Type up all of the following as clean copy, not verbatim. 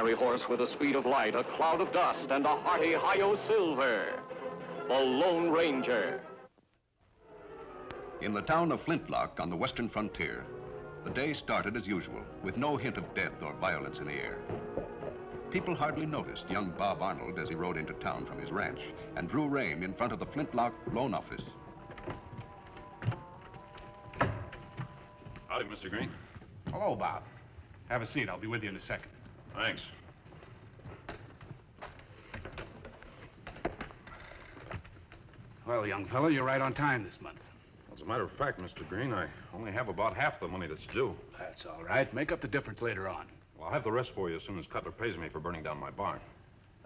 fiery horse with the speed of light, a cloud of dust, and a hearty hi-yo silver. The Lone Ranger. In the town of Flintlock on the western frontier, the day started as usual, with no hint of death or violence in the air. People hardly noticed young Bob Arnold as he rode into town from his ranch and drew rein in front of the Flintlock loan office. Howdy, Mr. Green. Hello, Bob. Have a seat. I'll be with you in a second. Thanks. Well, young fellow, you're right on time this month. As a matter of fact, Mr. Green, I only have about half the money that's due. That's all right. Make up the difference later on. Well, I'll have the rest for you as soon as Cutler pays me for burning down my barn.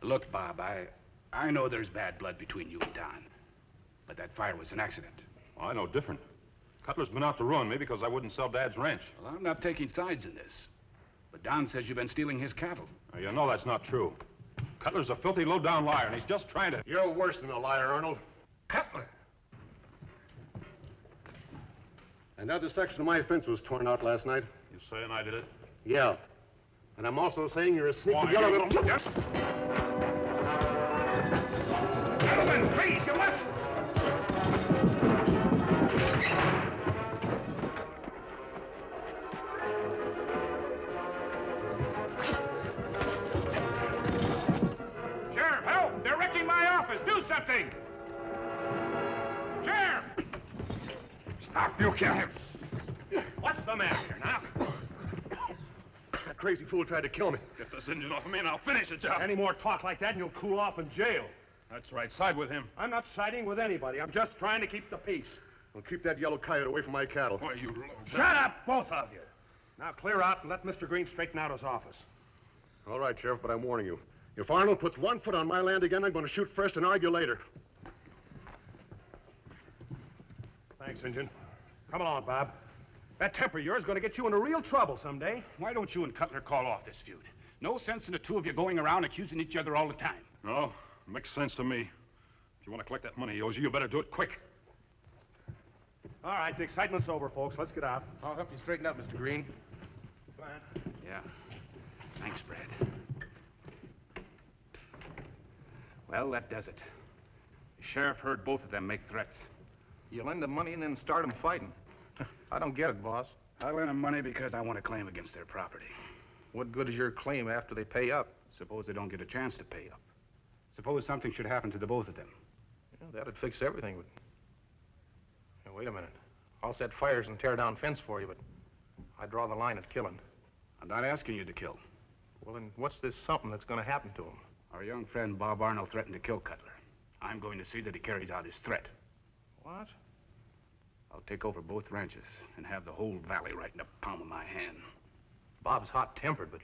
Look, Bob, I know there's bad blood between you and Don, but that fire was an accident. Well, I know different. Cutler's been out to ruin me because I wouldn't sell Dad's ranch. Well, I'm not taking sides in this, but Don says you've been stealing his cattle. Now, you know that's not true. Cutler's a filthy, low-down liar, and he's just trying to... You're worse than a liar, Arnold. Cutler! Another section of my fence was torn out last night. You saying I did it? Yeah. And I'm also saying you're a sneaky yellow little... Yes. Gentlemen, please, you must... Sheriff, help! They're wrecking my office. Do something! Sheriff! Stop, you kill him. What's the matter here now? That crazy fool tried to kill me. Get this engine off of me and I'll finish the job. Any more talk like that and you'll cool off in jail. That's right. Side with him. I'm not siding with anybody. I'm just trying to keep the peace. Well, keep that yellow coyote away from my cattle. Why, you... Shut up, both of you. Now clear out and let Mr. Green straighten out his office. All right, Sheriff, but I'm warning you. If Arnold puts 1 foot on my land again, I'm going to shoot first and argue later. Thanks, Injun. Come along, Bob. That temper of yours is going to get you into real trouble someday. Why don't you and Cutler call off this feud? No sense in the two of you going around accusing each other all the time. No, makes sense to me. If you want to collect that money he owes you, you better do it quick. All right, the excitement's over, folks. Let's get out. I'll help you straighten up, Mr. Green. Yeah. Thanks, Brad. Well, that does it. The sheriff heard both of them make threats. You lend them money and then start them fighting. I don't get it, boss. I lend them money because I want to claim against their property. What good is your claim after they pay up? Suppose they don't get a chance to pay up. Suppose something should happen to the both of them. Yeah, that'd fix everything, but... Now, wait a minute. I'll set fires and tear down fence for you, but I draw the line at killing. I'm not asking you to kill. Well, then what's this something that's going to happen to him? Our young friend Bob Arnold threatened to kill Cutler. I'm going to see that he carries out his threat. What? I'll take over both ranches and have the whole valley right in the palm of my hand. Bob's hot-tempered, but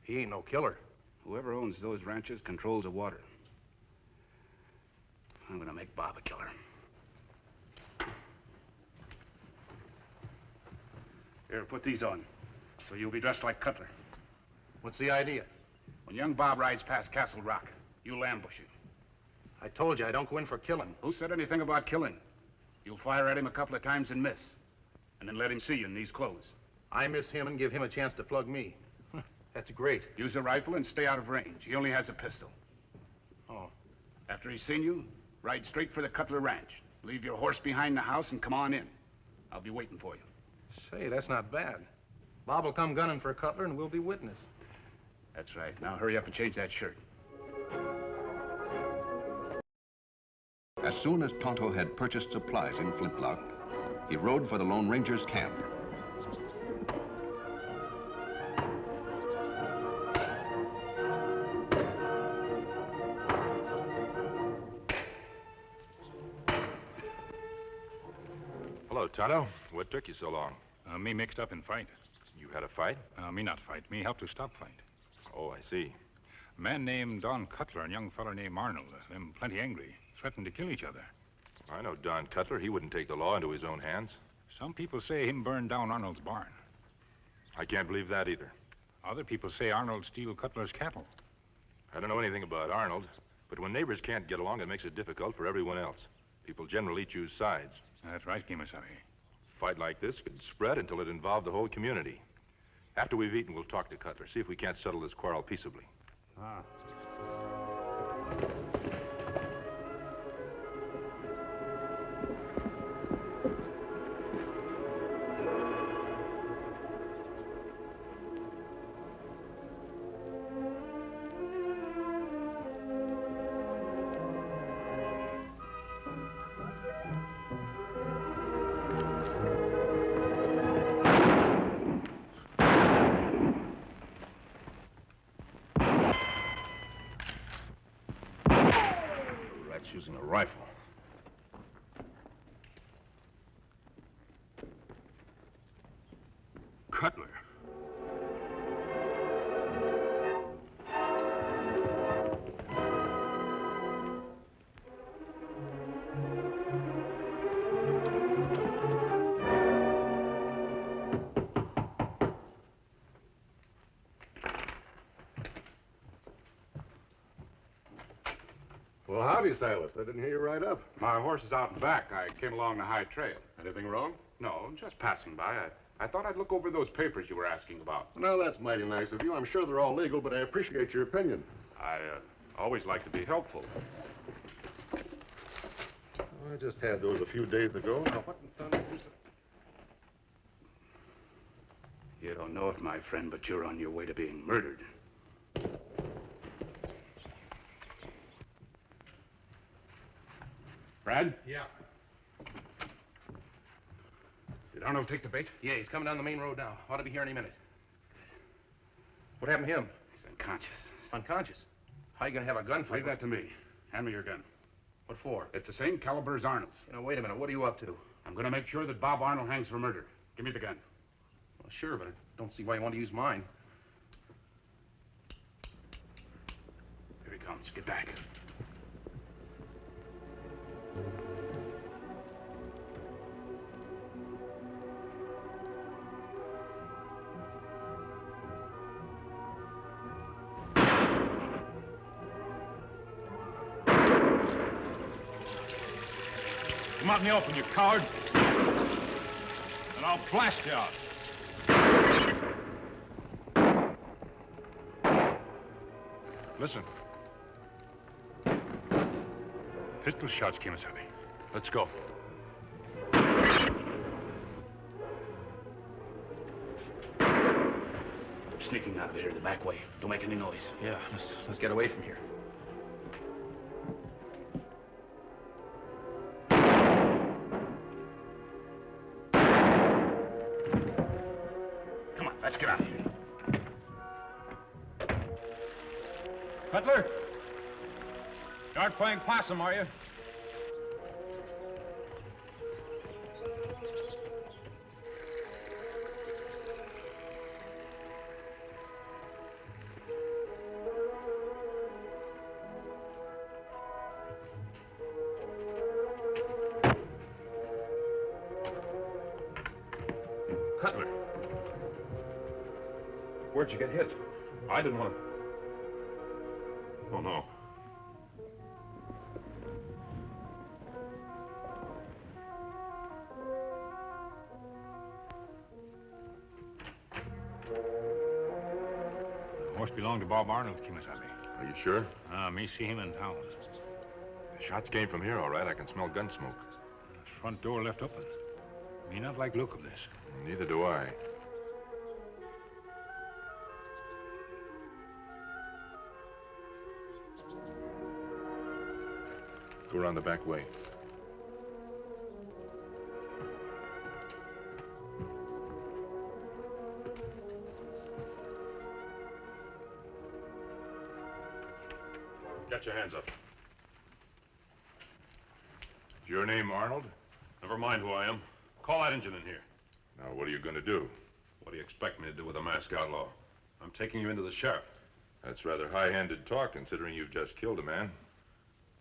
he ain't no killer. Whoever owns those ranches controls the water. I'm going to make Bob a killer. Here, put these on, so you'll be dressed like Cutler. What's the idea? When young Bob rides past Castle Rock, you'll ambush him. I told you I don't go in for killing. Who said anything about killing? You'll fire at him a couple of times and miss, and then let him see you in these clothes. I miss him and give him a chance to plug me. That's great. Use a rifle and stay out of range. He only has a pistol. Oh. After he's seen you, ride straight for the Cutler Ranch. Leave your horse behind the house and come on in. I'll be waiting for you. Say, that's not bad. Bob will come gunning for Cutler and we'll be witness. That's right. Now hurry up and change that shirt. As soon as Tonto had purchased supplies in Flintlock, he rode for the Lone Ranger's camp. Hello, Tonto. What took you so long? Me mixed up in fight. You had a fight? Me not fight. Me help to stop fight. Oh, I see. A man named Don Cutler and a young feller named Arnold. Them plenty angry. Threatened to kill each other. I know Don Cutler. He wouldn't take the law into his own hands. Some people say him burned down Arnold's barn. I can't believe that either. Other people say Arnold steal Cutler's cattle. I don't know anything about Arnold, but when neighbors can't get along, it makes it difficult for everyone else. People generally choose sides. That's right, Kemo Sabe. A fight like this could spread until it involved the whole community. After we've eaten, we'll talk to Cutler, see if we can't settle this quarrel peaceably. Ah. Using a rifle. Cutler. Well, howdy, Silas. I didn't hear you right up. My horse is out and back. I came along the high trail. Anything wrong? No, just passing by. I thought I'd look over those papers you were asking about. Well, that's mighty nice of you. I'm sure they're all legal, but I appreciate your opinion. I always like to be helpful. I just had those a few days ago. Now, what in thunder is it? You don't know it, my friend, but you're on your way to being murdered. Brad? Yeah. Did Arnold take the bait? Yeah, he's coming down the main road now. Ought to be here any minute. What happened to him? He's unconscious. Unconscious. How you gonna have a gun for Leave that to me. Hand me your gun. What for? It's the same caliber as Arnold's. You know, wait a minute. What are you up to? I'm going to make sure that Bob Arnold hangs for murder. Give me the gun. Well, sure, but I don't see why you want to use mine. Here he comes. Get back. Come out in the open, you coward. And I'll blast you out. Listen. Pistol shots, Kemo Sabe. Let's go. Sneaking out of here the back way. Don't make any noise. Yeah, let's get away from here. Come on, let's get out of here. Cutler? You aren't playing possum, are you? Cutler. Where'd you get hit? I didn't want to. Oh, no. The horse belonged to Bob Arnold, Kemo Sabe. Are you sure? Me see him in town. The shots came from here, all right. I can smell gun smoke. His front door left open. Me not like look of this. Neither do I. Go around the back way. Get your hands up. Is your name Arnold? Never mind who I am. Call that engine in here. Now, what are you going to do? What do you expect me to do with a masked outlaw? I'm taking you into the sheriff. That's rather high-handed talk, considering you've just killed a man.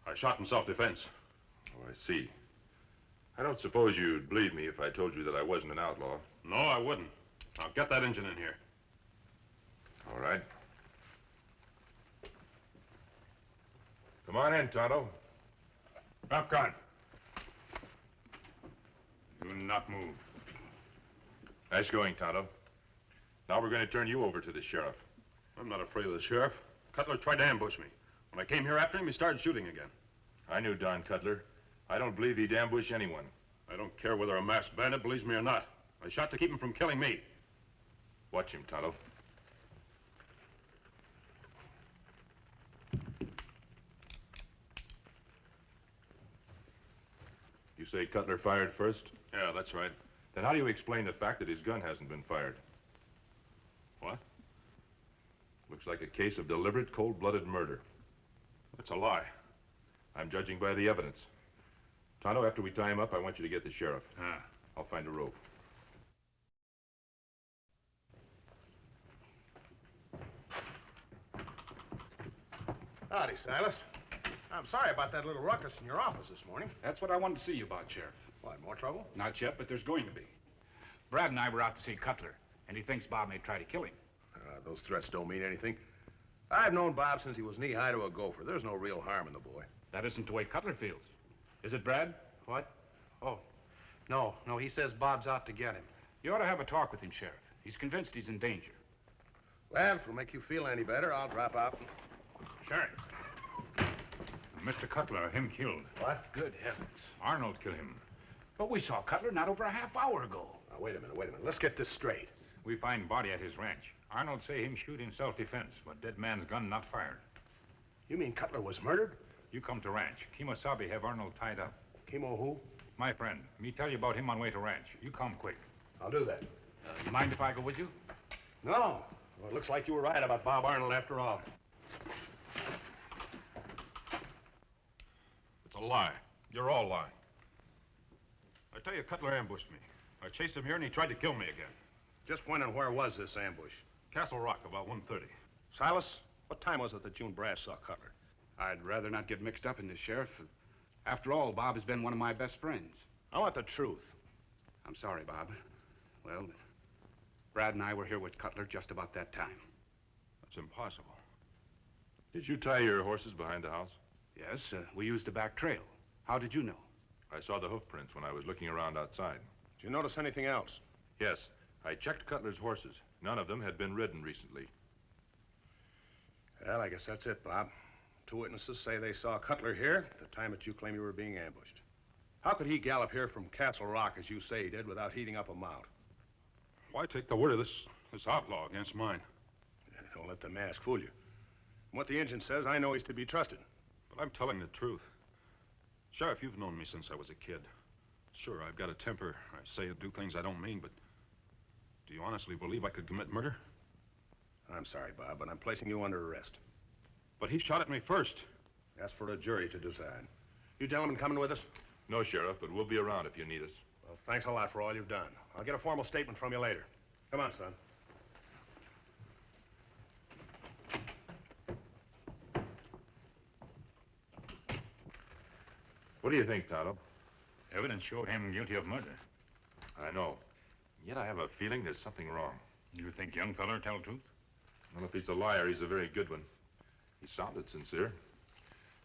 I shot in self-defense. Oh, I see. I don't suppose you'd believe me if I told you that I wasn't an outlaw. No, I wouldn't. Now, get that engine in here. All right. Come on in, Tonto. Drop gun. Do not move. Nice going, Tonto. Now we're going to turn you over to the sheriff. I'm not afraid of the sheriff. Cutler tried to ambush me. When I came here after him, he started shooting again. I knew Don Cutler. I don't believe he'd ambush anyone. I don't care whether a masked bandit believes me or not. I shot to keep him from killing me. Watch him, Tonto. You say Cutler fired first? Yeah, that's right. Then how do you explain the fact that his gun hasn't been fired? What? Looks like a case of deliberate, cold-blooded murder. That's a lie. I'm judging by the evidence. Tonto, after we tie him up, I want you to get the sheriff. I'll find a rope. Howdy, Silas. I'm sorry about that little ruckus in your office this morning. That's what I wanted to see you about, Sheriff. What, more trouble? Not yet, but there's going to be. Brad and I were out to see Cutler, and he thinks Bob may try to kill him. Those threats don't mean anything. I've known Bob since he was knee-high to a gopher. There's no real harm in the boy. That isn't the way Cutler feels. Is it, Brad? What? Oh, no, he says Bob's out to get him. You ought to have a talk with him, Sheriff. He's convinced he's in danger. Well, if it'll make you feel any better, I'll drop out. Sheriff. Mr. Cutler, him killed. What? Good heavens. Arnold killed him. But we saw Cutler not over a half hour ago. Now, wait a minute. Let's get this straight. We find body at his ranch. Arnold say him shoot in self-defense, but dead man's gun not fired. You mean Cutler was murdered? You come to ranch. Kemo Sabe have Arnold tied up. Kemo who? My friend. Me tell you about him on way to ranch. You come quick. I'll do that. You mind if I go with you? No. Well, it looks like you were right about Bob Arnold after all. It's a lie. You're all lying. I tell you, Cutler ambushed me. I chased him here, and he tried to kill me again. Just when and where was this ambush? Castle Rock, about 1:30. Silas, what time was it that June Brass saw Cutler? I'd rather not get mixed up in this, Sheriff. After all, Bob has been one of my best friends. I want the truth. I'm sorry, Bob. Well, Brad and I were here with Cutler just about that time. That's impossible. Did you tie your horses behind the house? Yes, we used the back trail. How did you know? I saw the hoof prints when I was looking around outside. Did you notice anything else? Yes, I checked Cutler's horses. None of them had been ridden recently. Well, I guess that's it, Bob. Two witnesses say they saw Cutler here at the time that you claim you were being ambushed. How could he gallop here from Castle Rock, as you say he did, without heating up a mount? Why take the word of this outlaw against mine? Don't let the mask fool you. From what the engine says, I know he's to be trusted. But I'm telling the truth. Sheriff, you've known me since I was a kid. Sure, I've got a temper. I say and do things I don't mean, but do you honestly believe I could commit murder? I'm sorry, Bob, but I'm placing you under arrest. But he shot at me first. That's for a jury to decide. You gentlemen coming with us? No, Sheriff, but we'll be around if you need us. Well, thanks a lot for all you've done. I'll get a formal statement from you later. Come on, son. What do you think, Tonto? Evidence showed him guilty of murder. I know. Yet I have a feeling there's something wrong. You think young feller tell truth? Well, if he's a liar, he's a very good one. He sounded sincere.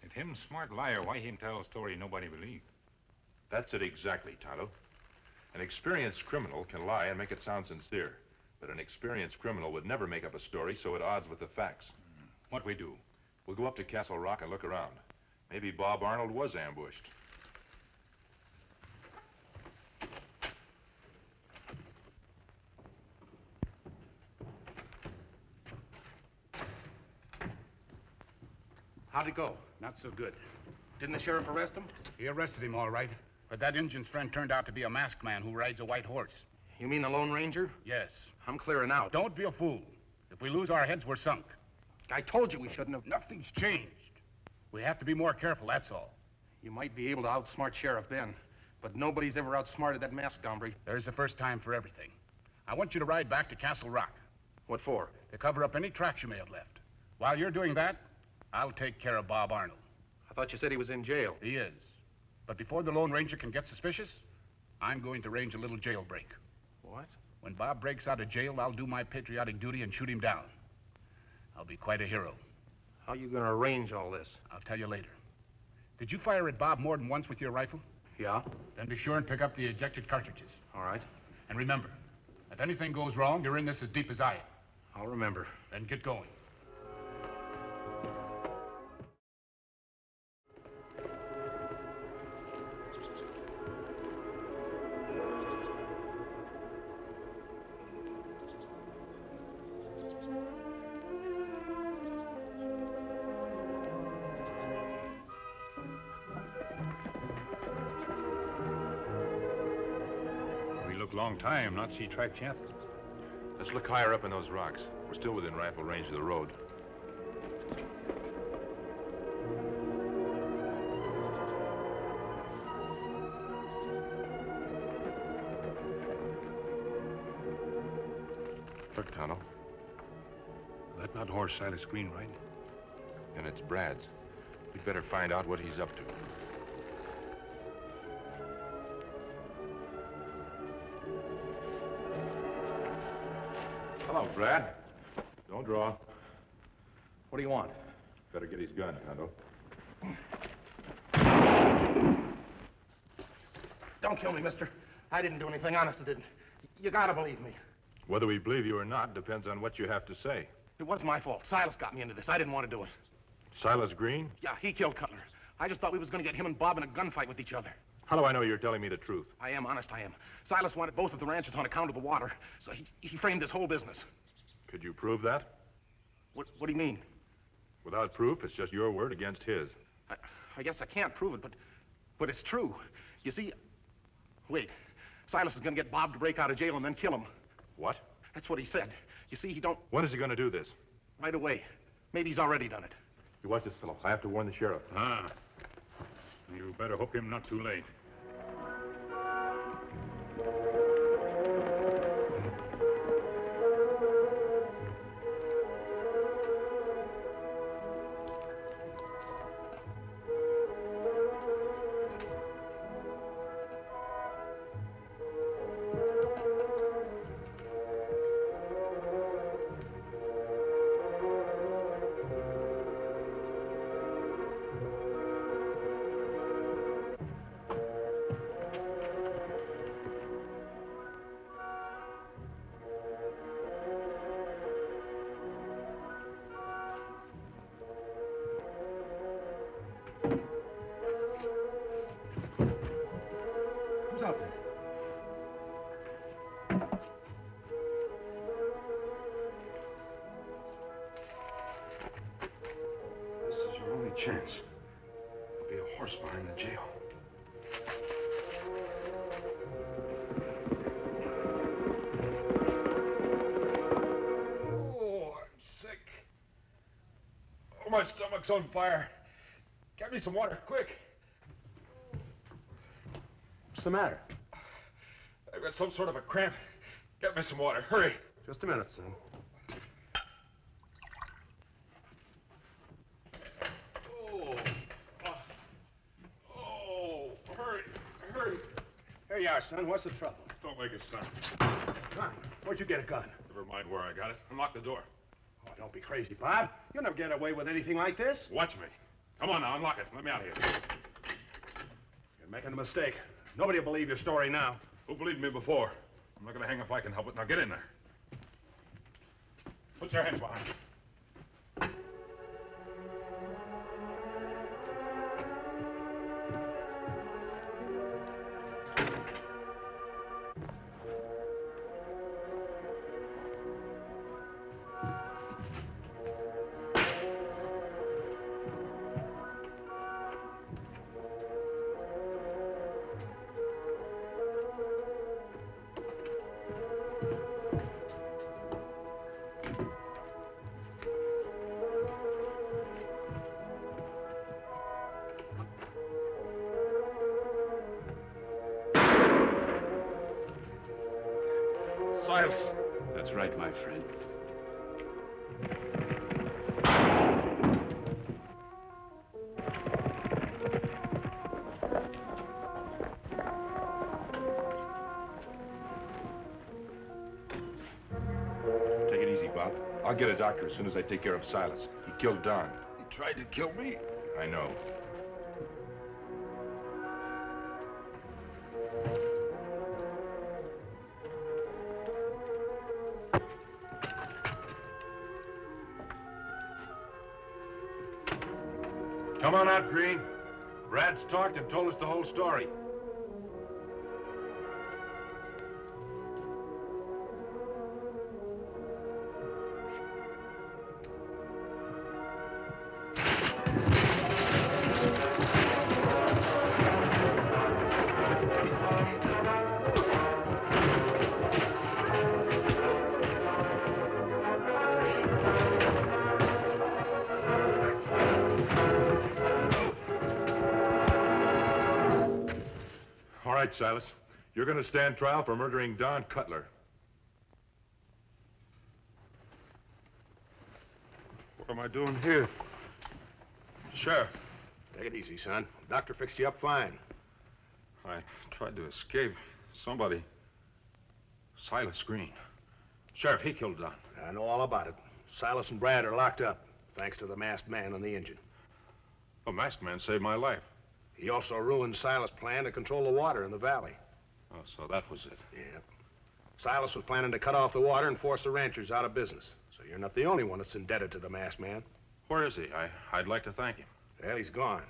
If him smart liar, why him tell a story nobody believe? That's it exactly, Tonto. An experienced criminal can lie and make it sound sincere. But an experienced criminal would never make up a story so at odds with the facts. What we do? We'll go up to Castle Rock and look around. Maybe Bob Arnold was ambushed. How'd it go? Not so good. Didn't the sheriff arrest him? He arrested him, all right. But that Injun's friend turned out to be a masked man who rides a white horse. You mean the Lone Ranger? Yes. I'm clearing out. Don't be a fool. If we lose our heads, we're sunk. I told you we shouldn't have. Nothing's changed. We have to be more careful, that's all. You might be able to outsmart Sheriff Ben, but nobody's ever outsmarted that masked hombre. There's the first time for everything. I want you to ride back to Castle Rock. What for? To cover up any tracks you may have left. While you're doing that, I'll take care of Bob Arnold. I thought you said he was in jail. He is. But before the Lone Ranger can get suspicious, I'm going to arrange a little jailbreak. What? When Bob breaks out of jail, I'll do my patriotic duty and shoot him down. I'll be quite a hero. How are you going to arrange all this? I'll tell you later. Did you fire at Bob more than once with your rifle? Yeah? Then be sure and pick up the ejected cartridges. All right. And remember, If anything goes wrong, you're in this as deep as I am. I'll remember. Then get going. Long time, not see tracks yet. Let's look higher up in those rocks. We're still within rifle range of the road. Look, Tonto. That not horse Silas Green, right? And it's Brad's. We'd better find out what he's up to. Hello, Brad. Don't draw. What do you want? Better get his gun, Tonto. Don't kill me, mister. I didn't do anything, honest I didn't. You gotta believe me. Whether we believe you or not depends on what you have to say. It was my fault. Silas got me into this. I didn't want to do it. Silas Green? Yeah, he killed Cutler. I just thought we was gonna get him and Bob in a gunfight with each other. How do I know you're telling me the truth? I am, honest I am. Silas wanted both of the ranches on account of the water, so he framed this whole business. Could you prove that? What do you mean? Without proof, it's just your word against his. I guess I can't prove it, but it's true. You see, wait. Silas is gonna get Bob to break out of jail and then kill him. What? That's what he said. You see, he don't... When is he gonna do this? Right away. Maybe he's already done it. You watch this fellow. I have to warn the sheriff. Ah. You better hope him not too late. Chance. There'll be a horse behind the jail. Oh, I'm sick. Oh, my stomach's on fire. Get me some water, quick. What's the matter? I've got some sort of a cramp. Get me some water, hurry. Just a minute, son. Here you are, son. What's the trouble? Don't make a sound. Come on. Where'd you get a gun? Never mind where I got it. Unlock the door. Oh, don't be crazy, Bob. You'll never get away with anything like this. Watch me. Come on now, unlock it. Let me out of here. You're making a mistake. Nobody will believe your story now. Who believed me before? I'm not going to hang if I can help it. Now get in there. Put your hands behind you. Silas. That's right, my friend. Take it easy, Bob. I'll get a doctor as soon as I take care of Silas. He killed Don. He tried to kill me. I know. Come on out, Green. Brad's talked and told us the whole story. All right, Silas. You're going to stand trial for murdering Don Cutler. What am I doing here? Sheriff, Take it easy, son. Doctor fixed you up fine. I tried to escape. Somebody. Silas Green. Sheriff, he killed Don. I know all about it. Silas and Brad are locked up, thanks to the masked man on the engine. The masked man saved my life. He also ruined Silas' plan to control the water in the valley. Oh, so that was it. Yeah. Silas was planning to cut off the water and force the ranchers out of business. So you're not the only one that's indebted to the masked man. Where is he? I'd like to thank him. Well, he's gone.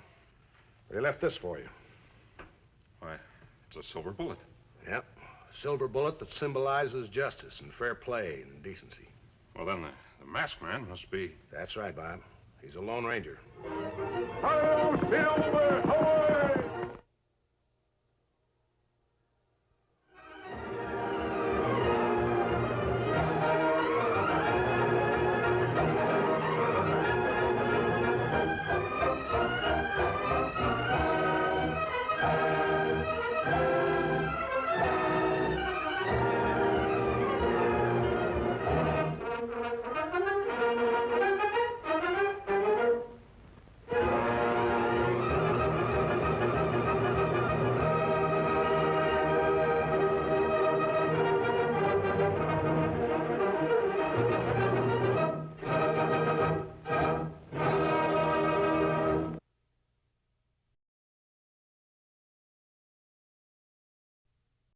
But he left this for you. Why, it's a silver bullet. Yep. A silver bullet that symbolizes justice and fair play and decency. Well, then the masked man must be... That's right, Bob. He's a Lone Ranger. Silver!